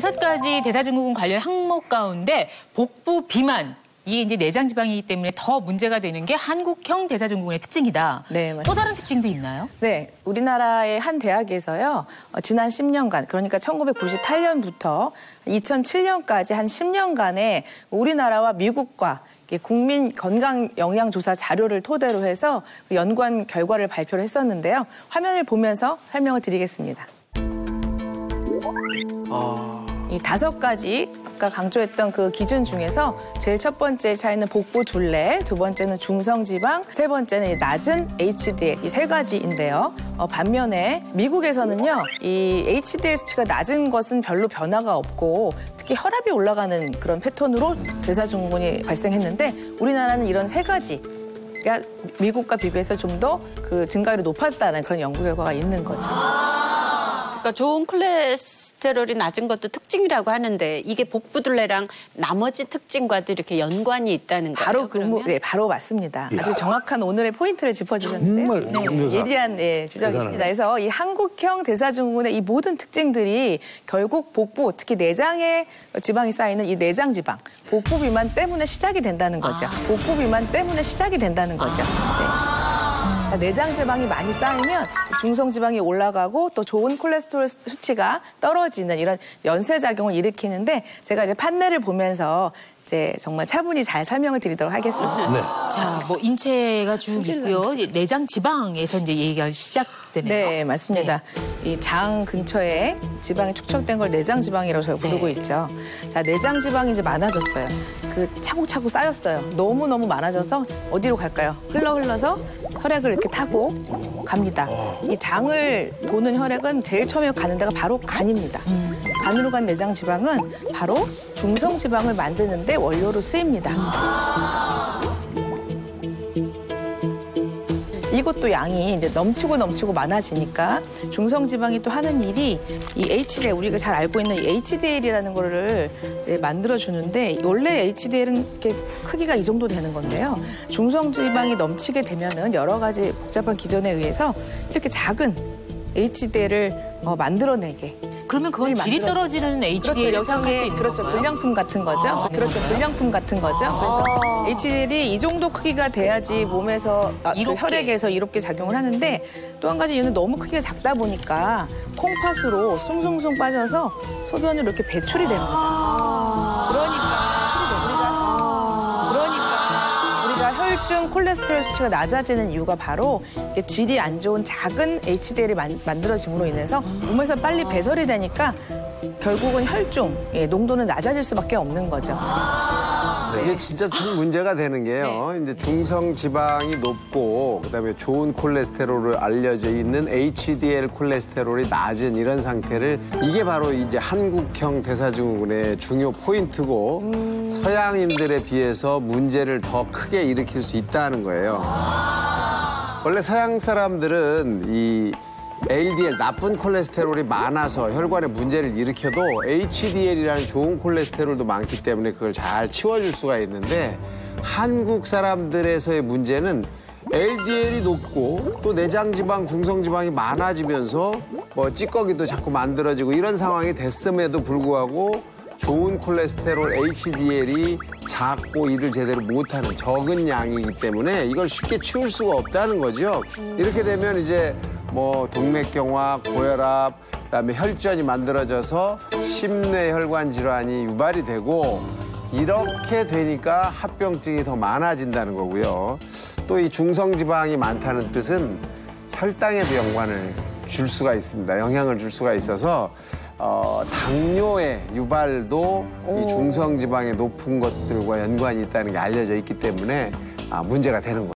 5가지 대사증후군 관련 항목 가운데 복부 비만, 이게 이제 내장 지방이기 때문에 더 문제가 되는 게 한국형 대사증후군의 특징이다. 네, 맞습니다. 또 다른 특징도 있나요? 네, 우리나라의 한 대학에서요, 지난 10년간, 그러니까 1998년부터 2007년까지 한 10년간의 우리나라와 미국과 국민 건강 영양 조사 자료를 토대로 해서 연관 결과를 발표를 했었는데요. 화면을 보면서 설명을 드리겠습니다. 이 5가지 아까 강조했던 그 기준 중에서 제일 첫 번째 차이는 복부 둘레, 두 번째는 중성지방, 세 번째는 낮은 HDL, 이 3가지인데요. 반면에 미국에서는요, 이 HDL 수치가 낮은 것은 별로 변화가 없고 특히 혈압이 올라가는 그런 패턴으로 대사증후군이 발생했는데 우리나라는 이런 3가지가 미국과 비교해서 좀 더 그 증가율이 높았다는 그런 연구 결과가 있는 거죠. 그러니까 좋은 콜레스테롤이 낮은 것도 특징이라고 하는데 이게 복부둘레랑 나머지 특징과도 이렇게 연관이 있다는 거예요? 바로 네, 바로 맞습니다. 아주 정확한 오늘의 포인트를 짚어주셨는데요. 정말 예리한 지적이십니다. 그래서 이 한국형 대사증후군의 이 모든 특징들이 결국 복부, 특히 내장에 지방이 쌓이는 이 내장 지방, 복부 비만 때문에 시작이 된다는 거죠. 복부 비만 때문에 시작이 된다는 거죠. 네. 자, 내장 지방이 많이 쌓이면 중성 지방이 올라가고 또 좋은 콜레스테롤 수치가 떨어지는 이런 연쇄작용을 일으키는데 제가 이제 판례를 보면서 이제 정말 차분히 잘 설명을 드리도록 하겠습니다. 네. 자, 뭐 인체가 쭉 있고요. 내장 지방에서 이제 얘기가 시작되네요. 네, 맞습니다. 이 장 근처에 지방이 축적된 걸 내장 지방이라고 저희가 부르고 있죠. 자, 내장 지방이 이제 많아졌어요. 그 차곡차곡 쌓였어요. 너무너무 많아져서 어디로 갈까요? 흘러서 혈액을 이렇게 타고 갑니다. 이 장을 도는 혈액은 제일 처음에 가는 데가 바로 간입니다. 간으로 간 내장 지방은 바로 중성 지방을 만드는데 원료로 쓰입니다. 이것도 양이 이제 넘치고 많아지니까 중성 지방이 또 하는 일이 이 HDL, 우리가 잘 알고 있는 이 HDL이라는 거를 이제 만들어 주는데 원래 HDL은 이렇게 크기가 이 정도 되는 건데요. 중성 지방이 넘치게 되면은 여러 가지 복잡한 기전에 의해서 이렇게 작은 HDL을 만들어내게. 그러면 그건 질이 떨어지는 HDL이라고 생각할 수 있는 그렇죠. 불량품 같은 거죠. 그렇죠. 불량품 같은 거죠. 그래서 HDL이 이 정도 크기가 돼야지 몸에서 그 혈액에서 이롭게 작용을 하는데 또 한 가지 이유는 너무 크기가 작다 보니까 콩팥으로 숭숭숭 빠져서 소변으로 이렇게 배출이 되는 거다. 그러니까 우리가 혈중 콜레스테롤 수치가 낮아지는 이유가 바로 질이 안 좋은 작은 HDL이 만들어짐으로 인해서 몸에서 빨리 배설이 되니까 결국은 혈중 농도는 낮아질 수밖에 없는 거죠. 이게 진짜 참 문제가 되는 게요. 이제 중성 지방이 높고 그다음에 좋은 콜레스테롤을 알려져 있는 HDL 콜레스테롤이 낮은 이런 상태를 이게 바로 이제 한국형 대사증후군의 중요 포인트고 서양인들에 비해서 문제를 더 크게 일으킬 수 있다는 거예요. 원래 서양 사람들은 이 LDL, 나쁜 콜레스테롤이 많아서 혈관에 문제를 일으켜도 HDL이라는 좋은 콜레스테롤도 많기 때문에 그걸 잘 치워줄 수가 있는데 한국 사람들에서의 문제는 LDL이 높고 또 내장지방, 중성지방이 많아지면서 뭐 찌꺼기도 자꾸 만들어지고 이런 상황이 됐음에도 불구하고 좋은 콜레스테롤 HDL이 작고 일을 제대로 못하는 적은 양이기 때문에 이걸 쉽게 치울 수가 없다는 거죠. 이렇게 되면 이제 뭐 동맥경화, 고혈압, 그다음에 혈전이 만들어져서 심뇌혈관 질환이 유발이 되고 이렇게 되니까 합병증이 더 많아진다는 거고요. 또 이 중성지방이 많다는 뜻은 혈당에도 영향을 줄 수가 있습니다. 영향을 줄 수가 있어서 당뇨의 유발도 이 중성지방의 높은 것들과 연관이 있다는 게 알려져 있기 때문에 문제가 되는 거예요.